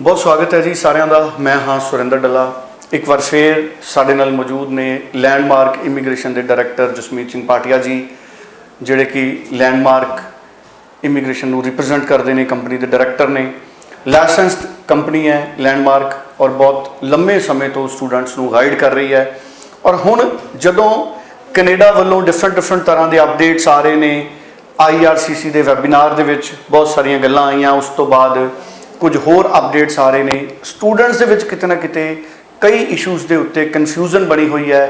बहुत स्वागत है जी सारिਆਂ ਦਾ। मैं हाँ सुरिंदर डला। एक बार फिर साडे नाल मौजूद ने लैंडमार्क इमीग्रेशन के डायरैक्टर जसमीत सिंह भाटिया जी, जिहड़े कि लैंडमार्क इमीग्रेशन नूं रिप्रजेंट करते हैं। कंपनी के डायरैक्टर ने, लाइसेंस्ड कंपनी है लैंडमार्क और बहुत लंबे समय तो स्टूडेंट्स नूं गाइड कर रही है। और हुण जदों कनेडा वालों डिफरेंट तरह के अपडेट्स आ रहे हैं, IRCC के वैबीनार दे विच बहुत सारिया गल्लां आईयां, उस तो बाद कुछ होर अपडेट्स आ रहे हैं। स्टूडेंट्स के किते ना किते कई इशूज़ के उत्ते कन्फ्यूजन बनी हुई है,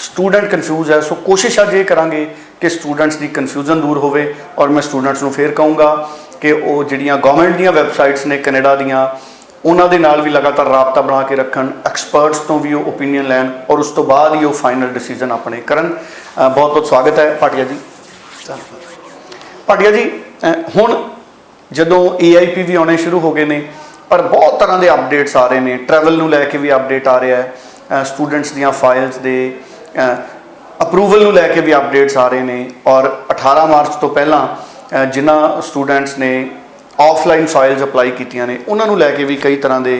स्टूडेंट कन्फ्यूज है। सो कोशिश अज ये करांगे कि स्टूडेंट्स की कन्फ्यूजन दूर होवे। और मैं स्टूडेंट्स नूं फिर कहूँगा कि वो जिहड़ियां गवर्नमेंट दीयां वैबसाइट्स ने कनेडा दीयां, उन्हां दे नाल भी लगातार राबता बना के रखन, एक्सपर्ट्स तो भी वो ओपीनियन लैन और उस तो बाद ही वो फाइनल डिसीजन अपने करन। बहुत बहुत स्वागत है भाटिया जी। भाटिया जी, हुण जदों AIP भी आने शुरू हो गए हैं, पर बहुत तरह के अपडेट्स आ रहे हैं। ट्रैवल नूं लैके भी अपडेट आ रहा है, स्टूडेंट्स दियां फाइल्स दे अप्रूवल नूं लैके भी अपडेट्स आ रहे हैं। और 18 मार्च तो पहला जिन्हां स्टूडेंट्स ने ऑफलाइन फाइल्स अपलाई कीतियां ने, उन्हां नूं लैके भी कई तरह के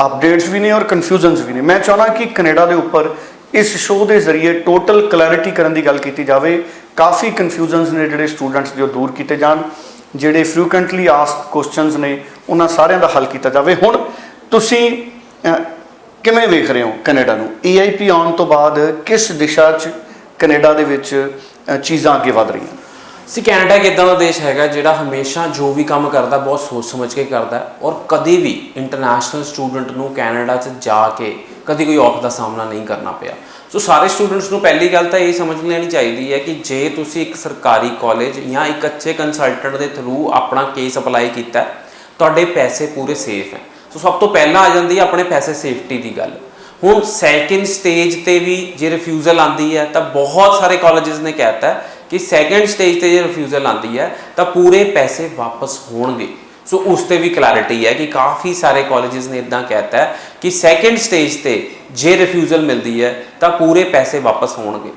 अपडेट्स भी ने और कन्फ्यूजनस भी ने। मैं चाहना कि कनेडा के उपर इस शो के जरिए टोटल क्लैरिटी करने की गल की जाए। काफ़ी कन्फ्यूजनस ने जिहड़े स्टूडेंट्स जो दूर किए जान, जिहड़े फ्रीकुएंटली आस्क्ड क्वेश्चनस ने उन्हां सारिਆਂ ਦਾ हल किया जाए। हुण तुसीं किवें वेख रहे हो कनेडा नूं? AIP आउण तो बाद किस दिशा च कनेडा दे विच चीज़ां अगे वध रही हैं? सी कैनेडा एक इदा का देश है जोड़ा हमेशा जो भी काम करता बहुत सोच समझ के करता है, और कभी भी इंटरनेशनल स्टूडेंट को कैनेडा जाके कभी कोई औख का सामना नहीं करना पाया। सो सारे स्टूडेंट्स को पहली गल तो यही समझ लेनी चाहिए है कि जे तुसी एक सरकारी कॉलेज या एक अच्छे कंसलटेंट के थ्रू अपना केस अपलाई किया, तुहाडे पैसे पूरे सेफ हैं। सो सब तो पहला आ जाती है अपने पैसे सेफ्टी की गल। हुण सैकेंड स्टेज पर भी जे रिफ्यूजल आती है तो बहुत सारे कॉलेजेस ने कहता है कि सैकेंड स्टेज पर जो रिफ्यूजल आती है तो पूरे पैसे वापस होणगे। सो उस पर भी क्लैरिटी है कि काफ़ी सारे कॉलेजेस ने इदा कहता है कि सैकेंड स्टेज पर जे रिफ्यूजल मिलती है तो पूरे पैसे वापस होणगे।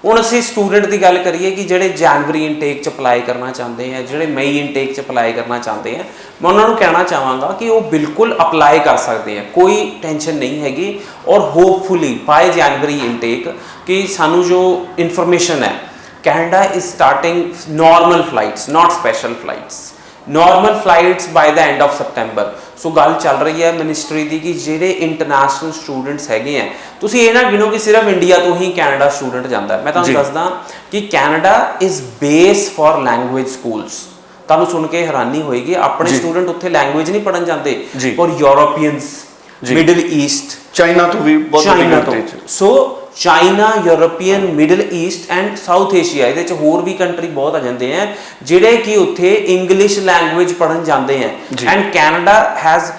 हुण असीं स्टूडेंट की गल करिए कि जिहड़े जनवरी इनटेक च अपलाई करना चाहते हैं, जिहड़े मई इनटेक च अपलाई करना चाहते हैं, मैं उन्होंने कहना चाहांगा कि वो बिल्कुल अपलाई कर सकते हैं, कोई टेंशन नहीं हैगी। और होपफुली बाय जनवरी इनटेक कि सानू जो इन्फॉर्मेशन है, Canada is starting normal flights, not special flights, normal flights by the end of September. So गल चल रही है मिनिस्ट्री की कि जिहड़े इंटरनेशनल स्टूडेंट्स हैगे हैं, तुसीं ये ना गिनो कि सिर्फ इंडिया तो ही कैनेडा स्टूडेंट जाता है। मैं तुहानूं दसदा कि Canada is base for language schools. तुहानूं सुन के हैरानी होएगी, अपने स्टूडेंट उत्थे लैंगुएज नहीं पढ़न जाते, और यूरोपियंस, मिडल ईस्ट, चाइना तो भी बहुत so China, European, middle east and south Asia, ये होर भी कंट्री बहुत आ जाते हैं जिहड़े कि उत्थे इंग्लिश लैंगुएज पढ़न जाते हैं। And Canada has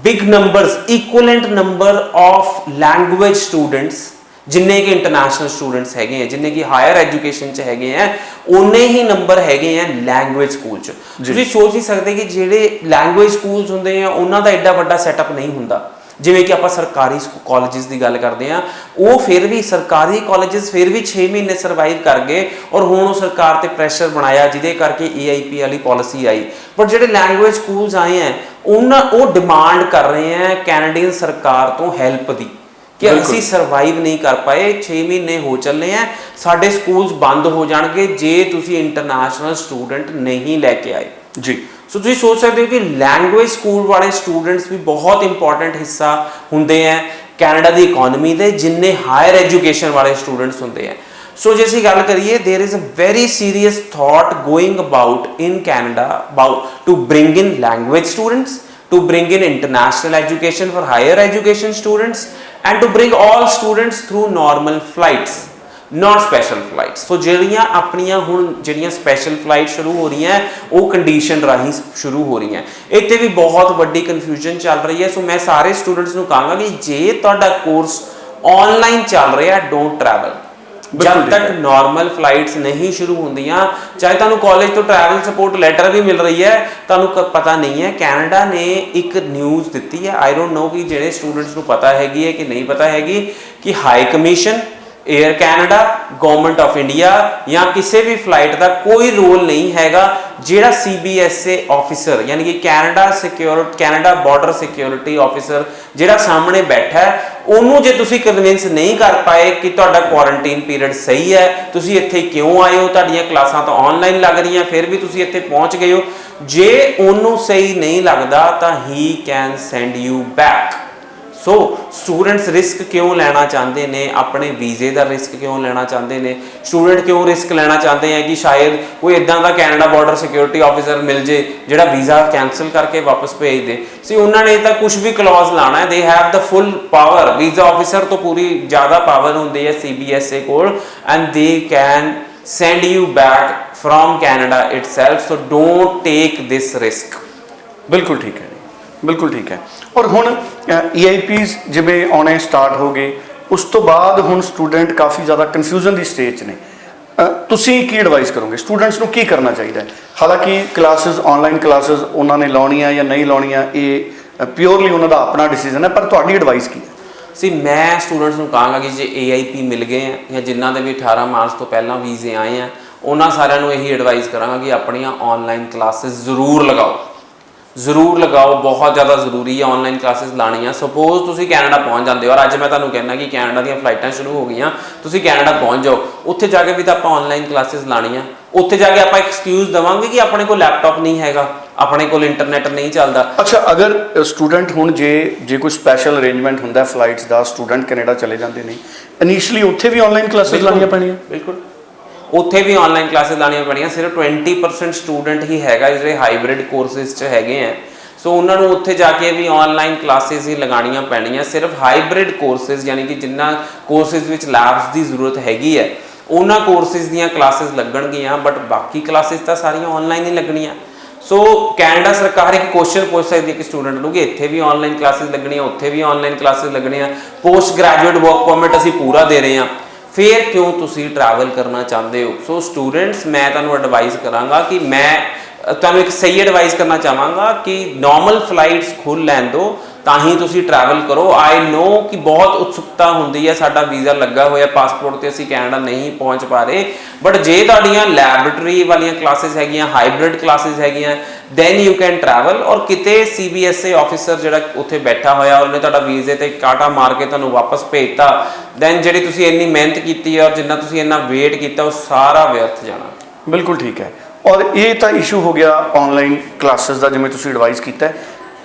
big numbers, equivalent number of language students जिन्ने कि इंटरनेशनल स्टूडेंट्स हैगे हैं, जिन्ने कि हायर एजुकेशन च हैगे हैं, उन्ने ही नंबर हैगे हैं लैंगुएज स्कूल च। तुसीं सोच नहीं सकते कि जिहड़े लैंगुएज स्कूल्स हुंदे हैं उन्हां दा एडा वड्डा सैटअप नहीं हुंदा। जिवें कि आप सरकारी कॉलेजेस की गल करते हैं, वो फिर भी सरकारी कॉलेजेस फिर भी 6 महीने सर्वाइव कर गए, और हुण सरकार ते प्रेशर बनाया जिहदे करके AIP वाली पॉलिसी आई। पर जिहड़े लैंगुएज स्कूल्स आए हैं वो डिमांड कर रहे हैं कैनेडियन सरकार तो हैल्प दी कि असीं सर्वाइव नहीं कर पाए, 6 महीने हो चले हैं, साडे स्कूल्स बंद हो जाणगे जे तुसीं इंटरनेशनल स्टूडेंट नहीं लैके आए जी। सो तुसीं सोच सकते हो कि लैंगुएज स्कूल वाले स्टूडेंट्स भी बहुत इंपॉर्टेंट हिस्सा होंगे हैं कैनेडा की इकोनॉमी के, जिन्ने हायर एजुकेशन वाले स्टूडेंट्स होंगे हैं। सो जे असीं गल करिए, there is a very serious thought going about in Canada about to bring in language students, to bring in international education for higher education students, and to bring all students through normal flights, not special flights. So जिहड़ियां अपनियां हुण जिहड़ियां special flight शुरू हो रही हैं वो condition राही शुरू हो रही हैं। इत्थे भी बहुत वड्डी कन्फ्यूजन चल रही है। सो मैं सारे स्टूडेंट्स नूं कहांगा कि जे तुहाडा कोर्स ऑनलाइन चल रहा है, डोंट ट्रैवल जब तक नॉर्मल फ्लाइट्स नहीं शुरू होंदियां। चाहे तुहानूं कॉलेज तो ट्रैवल सपोर्ट लैटर भी मिल रही है, तुहानूं पता नहीं है। कैनेडा ने एक न्यूज़ दी है, आई डोंट नो कि जिहड़े स्टूडेंट्स नूं पता हैगी है कि नहीं पता हैगी, कि high commission air Canada, government of India या किसी भी फ्लाइट का कोई रोल नहीं हैगा ਜਿਹੜਾ CBSA ऑफिसर यानी कि कैनेडा बॉर्डर सिक्योरिटी ऑफिसर ਜਿਹੜਾ ਸਾਹਮਣੇ ਬੈਠਾ ਹੈ ਉਹਨੂੰ ਜੇ ਤੁਸੀਂ ਕਨਵਿੰਸ ਨਹੀਂ ਕਰ ਪਾਏ ਕਿ ਤੁਹਾਡਾ ਕੁਆਰੰਟਾਈਨ ਪੀਰੀਅਡ ਸਹੀ ਹੈ, ਤੁਸੀਂ ਇੱਥੇ ਕਿਉਂ ਆਏ ਹੋ, ਤੁਹਾਡੀਆਂ ਕਲਾਸਾਂ ਤਾਂ ਆਨਲਾਈਨ ਲੱਗ ਰਹੀਆਂ ਫਿਰ ਵੀ ਤੁਸੀਂ ਇੱਥੇ ਪਹੁੰਚ ਗਏ ਹੋ, ਜੇ ਉਹਨੂੰ ਸਹੀ ਨਹੀਂ ਲੱਗਦਾ ਤਾਂ ਹੀ can send you back. So students risk क्यों लेना चाहते हैं, अपने वीजे का रिस्क क्यों लेना चाहते हैं, स्टूडेंट क्यों रिस्क लेना चाहते हैं कि शायद कोई इदा का कैनेडा बॉर्डर सिक्योरिटी ऑफिसर मिल जे जिहड़ा वीज़ा कैंसल करके वापस भेज दे। सी उन्होंने तो कुछ भी क्लॉज लाना है, they have the full power, visa officer तो पूरी ज़्यादा पावर होंदी है CBSA कोल, and they can send you back from Canada itself, so don't take this risk। बिल्कुल ठीक है, बिल्कुल ठीक है। और हुण EIPs जिवें आने स्टार्ट हो गए, उस तो बाद हुण स्टूडेंट काफ़ी ज़्यादा कन्फ्यूजन की स्टेज ने, तुसीं की एडवाइस करोगे स्टूडेंट्स नूं की करना चाहिए? हालांकि क्लासेस ऑनलाइन क्लासेस उन्होंने लाउणियां या नहीं लाउणियां ये प्योरली उन्हों का अपना डिसीजन है, पर तुहाडी एडवाइस की है? सी मैं स्टूडेंट्स को कहांगा कि जे AIP मिल गए हैं या जिन्हों के भी 18 मार्च तो पहला वीजे आए हैं, उन्होंने सारिਆਂ ਨੂੰ यही एडवाइस करांगा कि अपनियां ऑनलाइन क्लासेस जरूर लगाओ, ਜ਼ਰੂਰ ਲਗਾਓ, ਬਹੁਤ ਜ਼ਿਆਦਾ ਜ਼ਰੂਰੀ ਹੈ ਆਨਲਾਈਨ ਕਲਾਸਿਸ ਲਾਣੀਆਂ। ਸਪੋਜ਼ ਤੁਸੀਂ ਕੈਨੇਡਾ ਪਹੁੰਚ ਜਾਂਦੇ ਹੋ ਔਰ ਅੱਜ ਮੈਂ ਤੁਹਾਨੂੰ ਕਹਿਣਾ ਕਿ ਕੈਨੇਡਾ ਦੀਆਂ ਫਲਾਈਟਾਂ ਸ਼ੁਰੂ ਹੋ ਗਈਆਂ, ਤੁਸੀਂ ਕੈਨੇਡਾ ਪਹੁੰਚ ਜਾਓ, ਉੱਥੇ ਜਾ ਕੇ ਵੀ ਤਾਂ ਆਪਾਂ ਆਨਲਾਈਨ ਕਲਾਸਿਸ ਲਾਣੀਆਂ। ਉੱਥੇ ਜਾ ਕੇ ਆਪਾਂ ਐਕਸਕਿਊਜ਼ ਦੇਵਾਂਗੇ ਕਿ ਆਪਣੇ ਕੋਲ ਲੈਪਟਾਪ ਨਹੀਂ ਹੈਗਾ, ਆਪਣੇ ਕੋਲ ਇੰਟਰਨੈਟ ਨਹੀਂ ਚੱਲਦਾ। ਅੱਛਾ, ਅਗਰ ਸਟੂਡੈਂਟ ਹੁਣ ਜੇ ਕੋਈ ਸਪੈਸ਼ਲ ਅਰੇਂਜਮੈਂਟ ਹੁੰਦਾ ਫਲਾਈਟਸ ਦਾ, ਸਟੂਡੈਂਟ ਕੈਨੇਡਾ ਚਲੇ ਜਾਂਦੇ ਨੇ, ਇਨੀਸ਼ੀਅਲੀ ਉੱਥੇ ਵੀ ਆਨਲਾਈਨ ਕਲਾਸਿਸ ਲਾਣੀਆਂ ਪੈਣੀਆਂ? ਬਿਲਕੁਲ, ਉੱਥੇ ਵੀ ਆਨਲਾइन ਕਲਾਸਿਸ ਲਾਣੀਆਂ ਪੈਣੀਆਂ। ਸਿਰਫ 20% ਸਟੂਡੈਂਟ ਹੀ ਹੈਗਾ ਜਿਹੜੇ ਹਾਈਬ੍ਰਿਡ ਕੋਰਸਿਸ 'ਚ ਹੈਗੇ ਆ, ਸੋ ਉਹਨਾਂ ਨੂੰ ਉੱਥੇ ਜਾ ਕੇ ਵੀ ਆਨਲਾਈਨ ਕਲਾਸਿਸ ਹੀ ਲਗਾਉਣੀਆਂ ਪੈਣੀਆਂ। ਸਿਰਫ ਹਾਈਬ੍ਰਿਡ ਕੋਰਸਿਸ ਯਾਨੀ ਕਿ ਜਿੰਨਾ ਕੋਰਸਿਸ ਵਿੱਚ ਲੈਬਸ ਦੀ ਜ਼ਰੂਰਤ ਹੈਗੀ ਹੈ ਉਹਨਾਂ ਕੋਰਸਿਸ ਦੀਆਂ ਕਲਾਸਿਸ ਲੱਗਣਗੀਆਂ, ਬਟ ਬਾਕੀ ਕਲਾਸਿਸ ਤਾਂ ਸਾਰੀਆਂ ਆਨਲਾਈਨ ਹੀ ਲੱਗਣੀਆਂ। ਸੋ ਕੈਨੇਡਾ ਸਰਕਾਰ ਇੱਕ ਕੁਐਸਚਨ ਪੁੱਛ ਸਕਦੀ ਹੈ ਕਿ ਸਟੂਡੈਂਟ ਨੂੰ ਕਿ ਇੱਥੇ ਵੀ ਆਨਲਾਈਨ ਕਲਾਸਿਸ ਲੱਗਣੀਆਂ, ਉੱਥੇ ਵੀ ਆਨਲਾਈਨ ਕਲਾਸਿਸ ਲੱਗਣੀਆਂ, ਪੋਸਟ ਗ੍ਰੈਜੂਏਟ ਵਰਕ ਪਰਮਿਟ ਅਸੀਂ ਪੂਰਾ ਦੇ ਰਹੇ ਹਾਂ, फिर क्यों तुसी ट्रैवल करना चाहते हो? सो स्टूडेंट्स मैं तुहानू एडवाइस करांगा कि मैं तुहानू एक सही एडवाइस करना चाहांगा कि नॉर्मल फ्लाइट्स खुल लैन दो ਤਾਂ ਹੀ ਤੁਸੀਂ ट्रैवल करो। आई नो कि बहुत उत्सुकता ਹੁੰਦੀ ਹੈ, ਸਾਡਾ ਵੀਜ਼ਾ ਲੱਗਾ ਹੋਇਆ ਪਾਸਪੋਰਟ ਤੇ ਅਸੀਂ ਕੈਨੇਡਾ ਨਹੀਂ ਪਹੁੰਚ ਪਾ ਰਹੇ, ਬਟ ਜੇ ਤੁਹਾਡੀਆਂ ਲੈਬੋਰੇਟਰੀ ਵਾਲੀਆਂ ਕਲਾਸਿਸ ਹੈਗੀਆਂ, ਹਾਈਬ੍ਰਿਡ ਕਲਾਸਿਸ ਹੈਗੀਆਂ, ਦੈਨ ਯੂ ਕੈਨ ਟਰੈਵਲ। ਔਰ ਕਿਤੇ CBSA ਆਫਿਸਰ ਜਿਹੜਾ ਉੱਥੇ ਬੈਠਾ ਹੋਇਆ ਉਹਨੇ ਤੁਹਾਡਾ ਵੀਜ਼ੇ ਤੇ ਕਾਟਾ ਮਾਰ ਕੇ ਤੁਹਾਨੂੰ ਵਾਪਸ ਭੇਜਤਾ, ਦੈਨ ਜਿਹੜੀ ਤੁਸੀਂ ਇੰਨੀ ਮਿਹਨਤ ਕੀਤੀ ਔਰ ਜਿੰਨਾ ਤੁਸੀਂ ਇੰਨਾ ਵੇਟ ਕੀਤਾ ਉਹ ਸਾਰਾ ਵਿਅਰਥ ਜਾਣਾ। ਬਿਲਕੁਲ ਠੀਕ ਹੈ। ਔਰ ਇਹ ਤਾਂ ਇਸ਼ੂ ਹੋ ਗਿਆ ਆਨਲਾਈਨ ਕਲਾਸਿਸ ਦਾ, ਜਿਵੇਂ ਤੁਸੀਂ ਐਡਵਾਈਸ ਕੀਤਾ,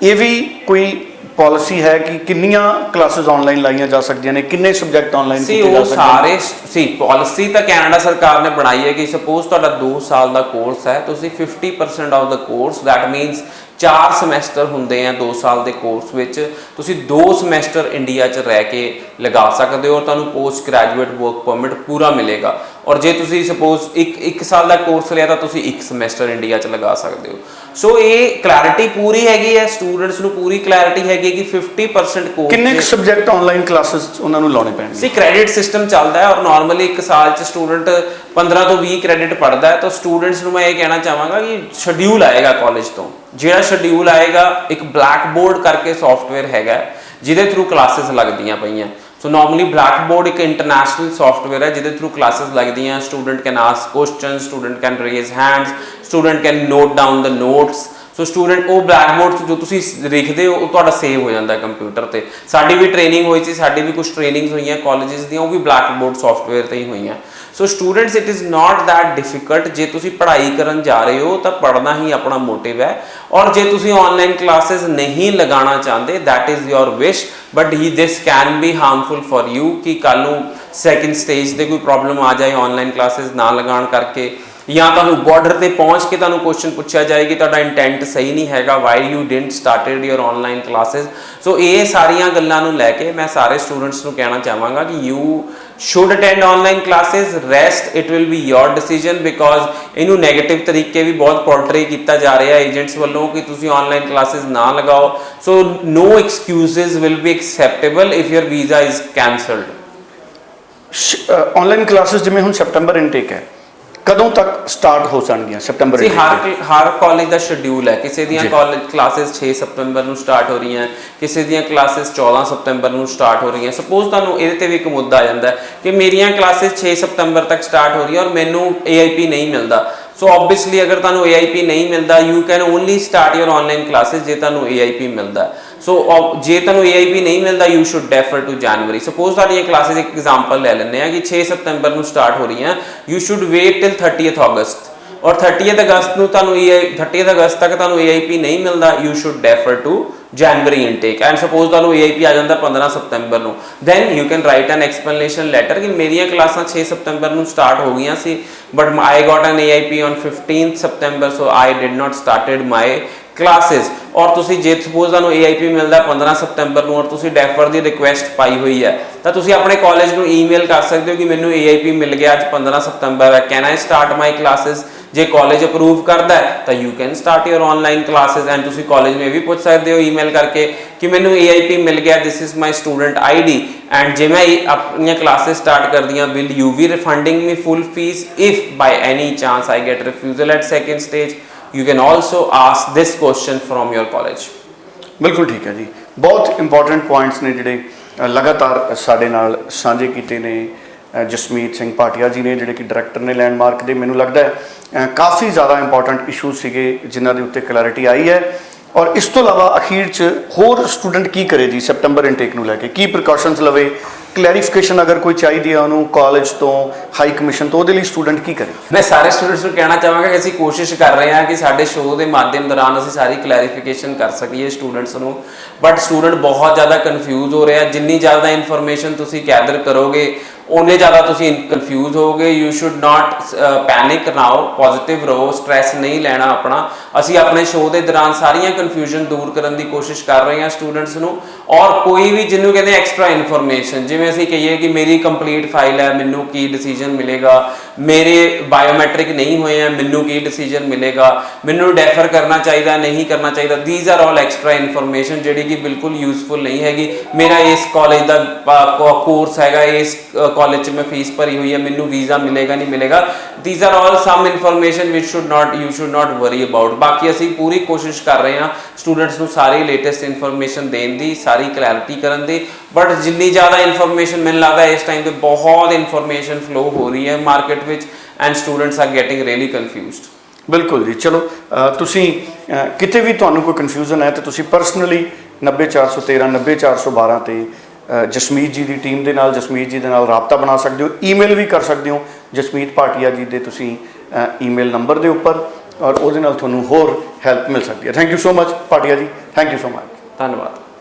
ਇਹ ਵੀ ਕੋਈ पॉलिसी है कि किन्नियां क्लासेस ऑनलाइन लाइया जा सकदियां ने, किन्ने सब्जेक्ट ऑनलाइन कीते जा सकदे सारे? सी पॉलिसी तो कैनेडा सरकार ने बनाई है कि सपोज तुहाडा 2 साल का कोर्स है, तुसी 50% of the course, that मीनस 4 semester ਹੁੰਦੇ ਆ 2 ਸਾਲ ਦੇ ਕੋਰਸ ਵਿੱਚ, ਤੁਸੀਂ 2 ਸਮੈਸਟਰ ਇੰਡੀਆ 'ਚ ਰਹਿ ਕੇ ਲਗਾ ਸਕਦੇ ਹੋ ਔਰ ਤੁਹਾਨੂੰ ਪੋਸਟ ਗ੍ਰੈਜੂਏਟ ਵਰਕ ਪਰਮਿਟ ਪੂਰਾ ਮਿਲੇਗਾ। ਔਰ ਜੇ ਤੁਸੀਂ ਸਪੋਜ਼ ਇੱਕ ਸਾਲ ਦਾ ਕੋਰਸ ਲਿਆ ਤਾਂ ਤੁਸੀਂ 1 ਸਮੈਸਟਰ ਇੰਡੀਆ 'ਚ ਲਗਾ ਸਕਦੇ ਹੋ। ਸੋ ਇਹ ਕਲੈਰਿਟੀ ਪੂਰੀ ਹੈਗੀ ਹੈ, ਸਟੂਡੈਂਟਸ ਨੂੰ ਪੂਰੀ ਕਲੈਰਿਟੀ ਹੈਗੀ ਕਿ 50% ਕੋਰਸ ਕਿੰਨੇ ਸਬਜੈਕਟ ਆਨਲਾਈਨ ਕਲਾਸਿਸ ਉਹਨਾਂ ਨੂੰ ਲਾਉਣੇ ਪੈਣਗੇ? ਸੀ ਕ੍ਰੈਡਿਟ ਸਿਸਟਮ ਚੱਲਦਾ ਹੈ ਔਰ ਨਾਰਮਲੀ ਇੱਕ ਸਾਲ 'ਚ ਸਟੂਡੈਂਟ 15 ਤੋਂ 20 ਕ੍ਰੈਡਿਟ ਪੜ੍ਹਦਾ ਹੈ। ਤਾਂ ਸਟੂਡੈਂਟਸ ਨੂੰ ਮੈਂ ਇਹ ਕਹਿਣਾ ਚਾਹਾਂਗਾ ਕਿ ਸ਼ਡਿਊਲ ਆਏਗਾ ਕਾਲਜ ਤੋਂ, ਜਿਹੜਾ ਸ਼ਡਿਊਲ ਆਏਗਾ ਇੱਕ ਬਲੈਕ ਬੋਰਡ ਕਰਕੇ ਸੌਫਟਵੇਅਰ ਹੈਗਾ ਜਿਹਦੇ ਥਰੂ ਕਲਾਸਿਸ ਲੱਗਦੀਆਂ ਪਈਆਂ। ਸੋ ਨਾਰਮਲੀ ਬਲੈਕ ਬੋਰਡ ਇੱਕ ਇੰਟਰਨੈਸ਼ਨਲ ਸੌਫਟਵੇਅਰ ਹੈ ਜਿਹਦੇ ਥਰੂ ਕਲਾਸਿਸ ਲੱਗਦੀਆਂ। Student can ask question, student can raise hands, student can note down the notes. So student ਉਹ ਬਲੈਕ ਬੋਰਡ 'ਤੇ ਜੋ ਤੁਸੀਂ ਲਿਖਦੇ ਹੋ ਉਹ ਤੁਹਾਡਾ ਸੇਵ ਹੋ ਜਾਂਦਾ ਕੰਪਿਊਟਰ 'ਤੇ। ਸਾਡੀ ਵੀ ਟ੍ਰੇਨਿੰਗ ਹੋਈ ਸੀ, ਸਾਡੀ ਵੀ ਕੁਝ ਟ੍ਰੇਨਿੰਗਸ ਹੋਈਆਂ ਕਾਲਜਿਸ ਦੀਆਂ, ਉਹ ਵੀ ਬਲੈਕ ਬੋਰਡ ਸੌਫਟਵੇਅਰ 'ਤੇ ਹੀ ਹੋਈਆਂ। So students it is not that difficult. ਜੇ ਤੁਸੀਂ ਪੜ੍ਹਾਈ ਕਰਨ ਜਾ ਰਹੇ ਹੋ ਤਾਂ ਪੜ੍ਹਨਾ ਹੀ ਆਪਣਾ ਮੋਟਿਵ ਹੈ, ਔਰ ਜੇ ਤੁਸੀਂ ਆਨਲਾਈਨ ਕਲਾਸਿਸ ਨਹੀਂ ਲਗਾਉਣਾ ਚਾਹੁੰਦੇ that is your wish, but he this can be harmful for you ਕਿ ਕੱਲ੍ਹ ਨੂੰ ਸੈਕਿੰਡ ਸਟੇਜ 'ਤੇ ਕੋਈ ਪ੍ਰੋਬਲਮ ਆ ਜਾਏ ਆਨਲਾਈਨ ਕਲਾਸਿਸ ਨਾ ਲਗਾਉਣ ਕਰਕੇ, ਜਾਂ ਤੁਹਾਨੂੰ ਬਾਰਡਰ ਤੇ ਪਹੁੰਚ ਕੇ ਤੁਹਾਨੂੰ ਕੁਐਸਚਨ ਪੁੱਛਿਆ ਜਾਏ ਕਿ ਤੁਹਾਡਾ ਇੰਟੈਂਟ ਸਹੀ ਨਹੀਂ ਹੈਗਾ, why you didn't started your online classes. So ਇਹ ਸਾਰੀਆਂ ਗੱਲਾਂ ਨੂੰ ਲੈ ਕੇ ਮੈਂ ਸਾਰੇ ਸਟੂਡੈਂਟਸ ਨੂੰ ਕਹਿਣਾ ਚਾਹਾਂਗਾ ਕਿ you should attend online classes, rest it will be your decision, because ਇਹਨੂੰ ਨੈਗੇਟਿਵ ਤਰੀਕੇ ਵੀ ਬਹੁਤ ਪੋਰਟਰੇ ਕੀਤਾ ਜਾ ਰਿਹਾ ਏਜੰਟਸ ਵੱਲੋਂ ਕਿ ਤੁਸੀਂ ਆਨਲਾਈਨ ਕਲਾਸਿਸ ਨਾ ਲਗਾਓ। ਸੋ no excuses will be acceptable if your visa is cancelled। Online classes ਜਿਵੇਂ ਹੁਣ ਸੈਪਟੈਂਬਰ ਇਨਟੇਕ ਹੈ, ਕਦੋਂ ਤੱਕ ਸਟਾਰਟ ਹੋ ਜਾਣਗੀਆਂ ਸੈਪਟੈਂਬਰ ਜੀ intake ਦੇ? ਹਰ ਕਾਲਜ ਦਾ ਸ਼ਡਿਊਲ ਹੈ। ਕਿਸੇ ਦੀਆਂ ਜੀ। ਕਾਲਜ ਕਲਾਸਿਸ 6 ਸਤੰਬਰ ਨੂੰ ਸਟਾਰਟ ਹੋ ਰਹੀਆਂ, ਕਿਸੇ ਦੀਆਂ ਕਲਾਸਿਸ 14 ਸਤੰਬਰ ਨੂੰ ਸਟਾਰਟ ਹੋ ਰਹੀਆਂ। ਸਪੋਜ਼ ਤੁਹਾਨੂੰ ਇਹਦੇ ਤੇ ਵੀ ਇੱਕ ਮੁੱਦਾ ਆ ਜਾਂਦਾ ਹੈ ਕਿ ਮੇਰੀਆਂ ਕਲਾਸਿਸ 6 ਸਤੰਬਰ ਤੱਕ ਸਟਾਰਟ ਹੋ ਰਹੀਆਂ ਔਰ ਮੈਨੂੰ AIP ਨਹੀਂ ਮਿਲਦਾ। ਸੋ ਆਬਵੀਅਸਲੀ ਅਗਰ ਤੁਹਾਨੂੰ AIP ਨਹੀਂ ਮਿਲਦਾ, you can only start your online classes ਜੇ ਤੁਹਾਨੂੰ AIP ਮਿਲਦਾ। ਸੋ ਜੇ ਤੁਹਾਨੂੰ AIP ਨਹੀਂ ਮਿਲਦਾ, you should defer to January. Suppose ਤੁਹਾਡੀਆਂ ਕਲਾਸਿਸ, ਇੱਕ ਐਗਜ਼ਾਮਪਲ ਲੈ ਲੈਂਦੇ ਆ ਕਿ 6 ਸਤੰਬਰ ਨੂੰ ਸਟਾਰਟ ਹੋ ਰਹੀਆਂ, you should wait till 30th August ਔਰ 30th ਅਗਸਤ ਨੂੰ ਤੁਹਾਨੂੰ 30th ਅਗਸਤ ਤੱਕ ਤੁਹਾਨੂੰ AIP ਨਹੀਂ ਮਿਲਦਾ, you should defer to January intake. And suppose ਤੁਹਾਨੂੰ AIP ਆ ਜਾਂਦਾ 15 ਸਤੰਬਰ ਨੂੰ, then you can write an explanation letter ਕਿ ਮੇਰੀਆਂ ਕਲਾਸਾਂ 6 ਸਤੰਬਰ ਨੂੰ ਸਟਾਰਟ ਹੋ ਗਈਆਂ ਸੀ, but I got an AIP on 15th September, so I did not started my classes. Or ਤੁਸੀਂ ਜੇ ਸਪੋਜ਼ ਤੁਹਾਨੂੰ AIP ਮਿਲਦਾ 15 ਸਤੰਬਰ ਨੂੰ ਔਰ ਤੁਸੀਂ ਡੈਫਰ ਦੀ ਰਿਕੁਐਸਟ ਪਾਈ ਹੋਈ ਹੈ, ਤਾਂ ਤੁਸੀਂ ਆਪਣੇ ਕਾਲਜ ਨੂੰ ਈਮੇਲ ਕਰ ਸਕਦੇ ਹੋ ਕਿ ਮੈਨੂੰ AIP ਮਿਲ ਗਿਆ, ਅੱਜ 15 ਸਤੰਬਰ ਹੈ, can I start my classes. ਜੇ ਕਾਲਜ ਅਪਰੂਵ ਕਰਦਾ ਹੈ ਤਾਂ you can start your online classes. And ਤੁਸੀਂ ਕਾਲਜ ਨੂੰ ਇਹ ਵੀ ਪੁੱਛ ਸਕਦੇ ਹੋ ਈਮੇਲ ਕਰਕੇ ਕਿ ਮੈਨੂੰ AIP ਮਿਲ ਗਿਆ, this is my student ID, and ਜੇ ਮੈਂ ਆਪਣੀਆਂ ਕਲਾਸਿਸ ਸਟਾਰਟ ਕਰਦੀਆਂ, will you be refunding me full fees if by any chance I get refusal at second stage. You can also ask this question from your college. ਬਿਲਕੁਲ ਠੀਕ ਹੈ ਜੀ। ਬਹੁਤ important points ਨੇ ਜਿਹੜੇ ਲਗਾਤਾਰ ਸਾਡੇ ਨਾਲ ਸਾਂਝੇ ਕੀਤੇ ਨੇ ਜਸਮੀਤ ਸਿੰਘ ਭਾਟੀਆ ਜੀ ਨੇ, ਜਿਹੜੇ ਕਿ ਡਾਇਰੈਕਟਰ ਨੇ ਲੈਂਡਮਾਰਕ ਦੇ। ਮੈਨੂੰ ਲੱਗਦਾ ਹੈ ਕਾਫੀ ਜ਼ਿਆਦਾ ਇੰਪੋਰਟੈਂਟ ਇਸ਼ੂ ਸੀਗੇ ਜਿਨ੍ਹਾਂ ਦੇ ਉੱਤੇ ਕਲੈਰਿਟੀ ਆਈ ਹੈ। ਔਰ ਇਸ ਤੋਂ ਇਲਾਵਾ ਅਖੀਰ 'ਚ ਹੋਰ ਸਟੂਡੈਂਟ ਕੀ ਕਰੇ ਜੀ ਸੈਪਟੈਂਬਰ ਇਨਟੇਕ ਨੂੰ ਲੈ ਕੇ, ਕੀ ਪ੍ਰੀਕਾਸ਼ਨਸ ਲਵੇ, ਕਲੈਰੀਫਿਕੇਸ਼ਨ ਅਗਰ ਕੋਈ ਚਾਹੀਦੀ ਹੈ ਉਹਨੂੰ ਕਾਲਜ ਤੋਂ, ਹਾਈ ਕਮਿਸ਼ਨ ਤੋਂ, ਉਹਦੇ ਲਈ ਸਟੂਡੈਂਟ ਕੀ ਕਰੇ? ਮੈਂ ਸਾਰੇ ਸਟੂਡੈਂਟਸ ਨੂੰ ਕਹਿਣਾ ਚਾਹਾਂਗਾ ਕਿ ਅਸੀਂ ਕੋਸ਼ਿਸ਼ ਕਰ ਰਹੇ ਹਾਂ ਕਿ ਸਾਡੇ ਸ਼ੋਅ ਦੇ ਮਾਧਿਅਮ ਦੌਰਾਨ ਅਸੀਂ ਸਾਰੀ ਕਲੈਰੀਫਿਕੇਸ਼ਨ ਕਰ ਸਕੀਏ ਸਟੂਡੈਂਟਸ ਨੂੰ, ਬਟ ਸਟੂਡੈਂਟ ਬਹੁਤ ਜ਼ਿਆਦਾ ਕਨਫਿਊਜ਼ ਹੋ ਰਿਹਾ। ਜਿੰਨੀ ਜ਼ਿਆਦਾ ਇਨਫੋਰਮੇਸ਼ਨ ਤੁਸੀਂ ਗੈਦਰ ਕਰੋਗੇ ਉਨੇ ਜ਼ਿਆਦਾ ਤੁਸੀਂ ਕਨਫਿਊਜ਼ ਹੋਗੇ। You should not panic now, positive ਰਹੋ, ਸਟ੍ਰੈਸ ਨਹੀਂ ਲੈਣਾ ਆਪਣਾ। ਅਸੀਂ ਆਪਣੇ ਸ਼ੋਅ ਦੇ ਦੌਰਾਨ ਸਾਰੀਆਂ ਕਨਫਿਊਜ਼ਨ ਦੂਰ ਕਰਨ ਦੀ ਕੋਸ਼ਿਸ਼ ਕਰ ਰਹੇ ਹਾਂ ਸਟੂਡੈਂਟਸ ਨੂੰ। ਔਰ ਕੋਈ ਵੀ ਜਿਹਨੂੰ ਕਹਿੰਦੇ ਐਕਸਟਰਾ ਇਨਫੋਰਮੇਸ਼ਨ, ਜਿਵੇਂ ਅਸੀਂ ਕਹੀਏ ਕਿ ਮੇਰੀ ਕੰਪਲੀਟ ਫਾਈਲ ਹੈ, ਮੈਨੂੰ ਕੀ ਡਿਸੀਜਨ ਮਿਲੇਗਾ, ਮੇਰੇ ਬਾਇਓਮੈਟ੍ਰਿਕ ਨਹੀਂ ਹੋਏ ਹੈ, ਮੈਨੂੰ ਕੀ ਡਿਸੀਜਨ ਮਿਲੇਗਾ, ਮੈਨੂੰ ਡੈਫਰ ਕਰਨਾ ਚਾਹੀਦਾ, ਨਹੀਂ ਕਰਨਾ ਚਾਹੀਦਾ, these are all extra information ਜਿਹੜੀ ਕਿ ਬਿਲਕੁਲ ਯੂਜ਼ਫੁਲ ਨਹੀਂ ਹੈਗੀ। ਮੇਰਾ ਇਸ ਕਾਲਜ ਦਾ ਕੋਰਸ ਹੈਗਾ, ਇਸ ਕਾਲਜ 'ਚ ਮੈਂ ਫੀਸ ਭਰੀ ਹੋਈ ਹੈ, ਮੈਨੂੰ ਵੀਜ਼ਾ ਮਿਲੇਗਾ ਨਹੀਂ ਮਿਲੇਗਾ, these are all some information which you should not worry about. ਬਾਕੀ ਅਸੀਂ ਪੂਰੀ ਕੋਸ਼ਿਸ਼ ਕਰ ਰਹੇ ਹਾਂ ਸਟੂਡੈਂਟਸ ਨੂੰ ਸਾਰੀ ਲੇਟੈਸਟ ਇਨਫੋਰਮੇਸ਼ਨ ਦੇਣ ਦੀ, ਸਾਰੀ ਕਲੈਰਿਟੀ ਕਰਨ ਦੀ, ਬਟ ਜਿੰਨੀ ਜ਼ਿਆਦਾ ਇਨਫੋਰਮੇਸ਼ਨ ਮੈਨੂੰ ਲੱਗਦਾ ਇਸ ਟਾਈਮ ਤੇ ਬਹੁਤ ਇਨਫੋਰਮੇਸ਼ਨ ਫਲੋ ਹੋ ਰਹੀ ਹੈ ਮਾਰਕੀਟ ਵਿੱਚ, and students R getting really confused. ਬਿਲਕੁਲ ਜੀ। ਚਲੋ ਤੁਸੀਂ ਕਿਤੇ ਵੀ ਤੁਹਾਨੂੰ ਕੋਈ ਕਨਫਿਊਜ਼ਨ ਹੈ ਤਾਂ ਤੁਸੀਂ ਪਰਸਨਲੀ 90413 90412 ਤੇ ਜਸਮੀਤ ਜੀ ਦੀ ਟੀਮ ਦੇ ਨਾਲ, ਜਸਮੀਤ ਜੀ ਦੇ ਨਾਲ ਰਾਬਤਾ ਬਣਾ ਸਕਦੇ ਹੋ। ਈਮੇਲ ਵੀ ਕਰ ਸਕਦੇ ਹੋ ਜਸਮੀਤ ਭਾਟੀਆ ਜੀ ਦੇ ਤੁਸੀਂ ਈਮੇਲ ਨੰਬਰ ਦੇ ਉੱਪਰ, ਔਰ ਉਹਦੇ ਨਾਲ ਤੁਹਾਨੂੰ ਹੋਰ ਹੈਲਪ ਮਿਲ ਸਕਦੀ ਹੈ। Thank you so much Bhatia ਜੀ, ਥੈਂਕ ਯੂ ਸੋ ਮਚ। ਧੰਨਵਾਦ।